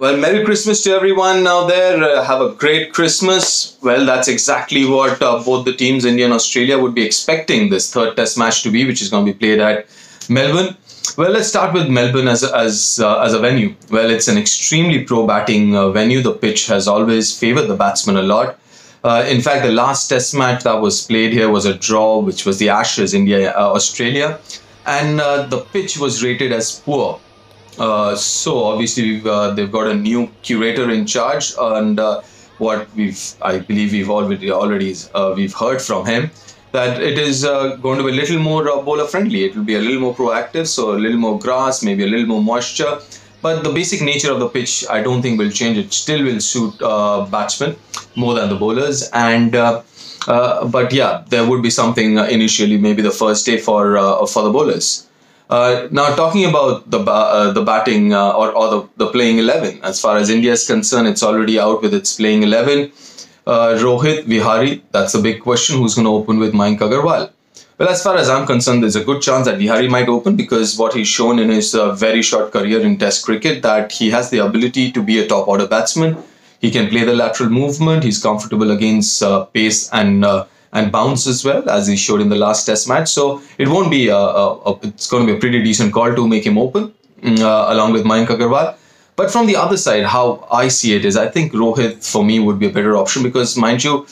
Well, Merry Christmas to everyone out there. Have a great Christmas. Well, that's exactly what both the teams, India and Australia, would be expecting this third Test match to be, which is going to be played at Melbourne. Well, let's start with Melbourne as a venue. Well, it's an extremely pro batting venue. The pitch has always favoured the batsman a lot. In fact, the last Test match that was played here was a draw, which was the Ashes, India Australia, and the pitch was rated as poor. So obviously they've got a new curator in charge, and I believe we've already we've heard from him that it is going to be a little more bowler friendly. It will be a little more proactive, so a little more grass, maybe a little more moisture. But the basic nature of the pitch, I don't think will change. It still will suit batsmen more than the bowlers, and but yeah, there would be something initially, maybe the first day for the bowlers. Now, talking about the batting or the playing 11, as far as India is concerned, it's already out with its playing 11. Rohit, Vihari, that's a big question. Who's going to open with Mayank Agarwal? Well, as far as I'm concerned, there's a good chance that Vihari might open because what he's shown in his very short career in Test cricket, that he has the ability to be a top order batsman. He can play the lateral movement. He's comfortable against pace and bounce as well, as he showed in the last Test match. So it won't be it's going to be a pretty decent call to make him open along with Mayank Agarwal. But from the other side, how I see it is, I think Rohit for me would be a better option because, mind you,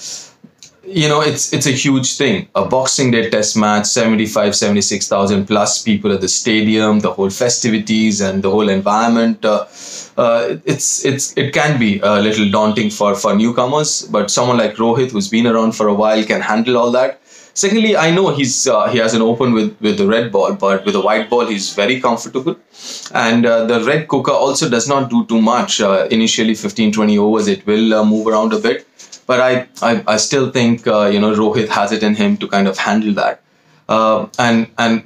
it's a huge thing. A Boxing Day Test match, 76,000 plus people at the stadium, the whole festivities and the whole environment. It can be a little daunting for newcomers, but someone like Rohit, who's been around for a while, can handle all that. Secondly, I know he has an open with the red ball, but with the white ball, he's very comfortable. And the red cooker also does not do too much. Initially, 15-20 overs, it will move around a bit. But I still think, Rohit has it in him to kind of handle that. And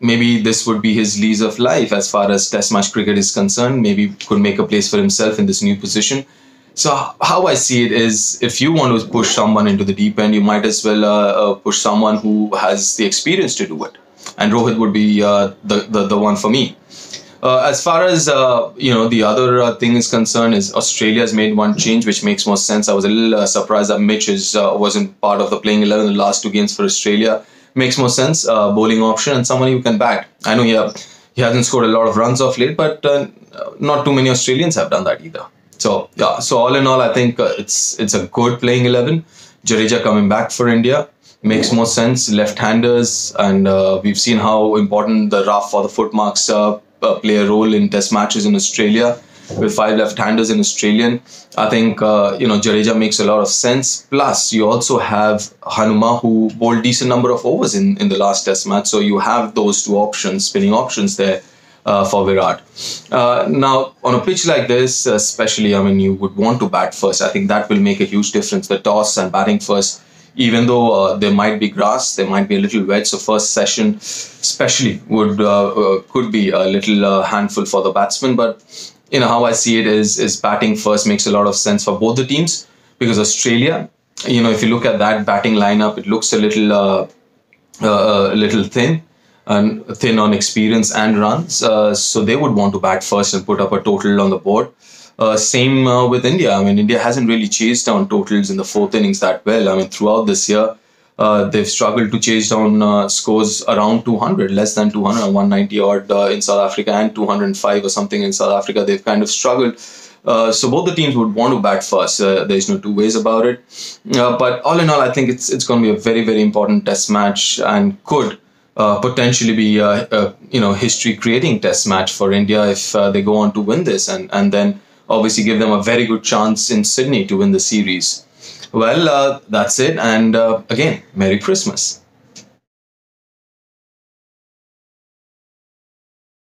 maybe this would be his lease of life as far as Test match cricket is concerned. Maybe could make a place for himself in this new position. So how I see it is, if you want to push someone into the deep end, you might as well push someone who has the experience to do it. And Rohit would be the one for me. As far as the other thing is concerned, is Australia's made one change which makes more sense. I was a little surprised that Mitch wasn't part of the playing 11 in the last two games for Australia. Makes more sense, bowling option and someone who can bat. I know he hasn't scored a lot of runs off late, but not too many Australians have done that either. So yeah, so all in all, I think it's a good playing 11. Jadeja coming back for India makes more sense. Left-handers, and we've seen how important the rough or the footmarks play a role in Test matches in Australia. With 5 left-handers in Australian, I think Jadeja makes a lot of sense. Plus, you also have Hanuma, who bowled decent number of overs in the last Test match. So you have those two options, spinning options there for Virat. Now, on a pitch like this, especially, you would want to bat first. I think that will make a huge difference. The toss and batting first. Even though there might be grass, there might be a little wet. So first session, especially, could be a little handful for the batsman. But how I see it is batting first makes a lot of sense for both the teams, because Australia, if you look at that batting lineup, it looks a little thin on experience and runs. So they would want to bat first and put up a total on the board. Same with India. India hasn't really chased down totals in the fourth innings that well. Throughout this year, they've struggled to chase down scores around 200, less than 200, 190 odd in South Africa and 205 or something in South Africa. They've kind of struggled. So both the teams would want to bat first. There's no two ways about it. But all in all, I think it's going to be a very, very important Test match and could potentially be a history-creating Test match for India if they go on to win this, and then obviously give them a very good chance in Sydney to win the series. Well, that's it. And again, Merry Christmas.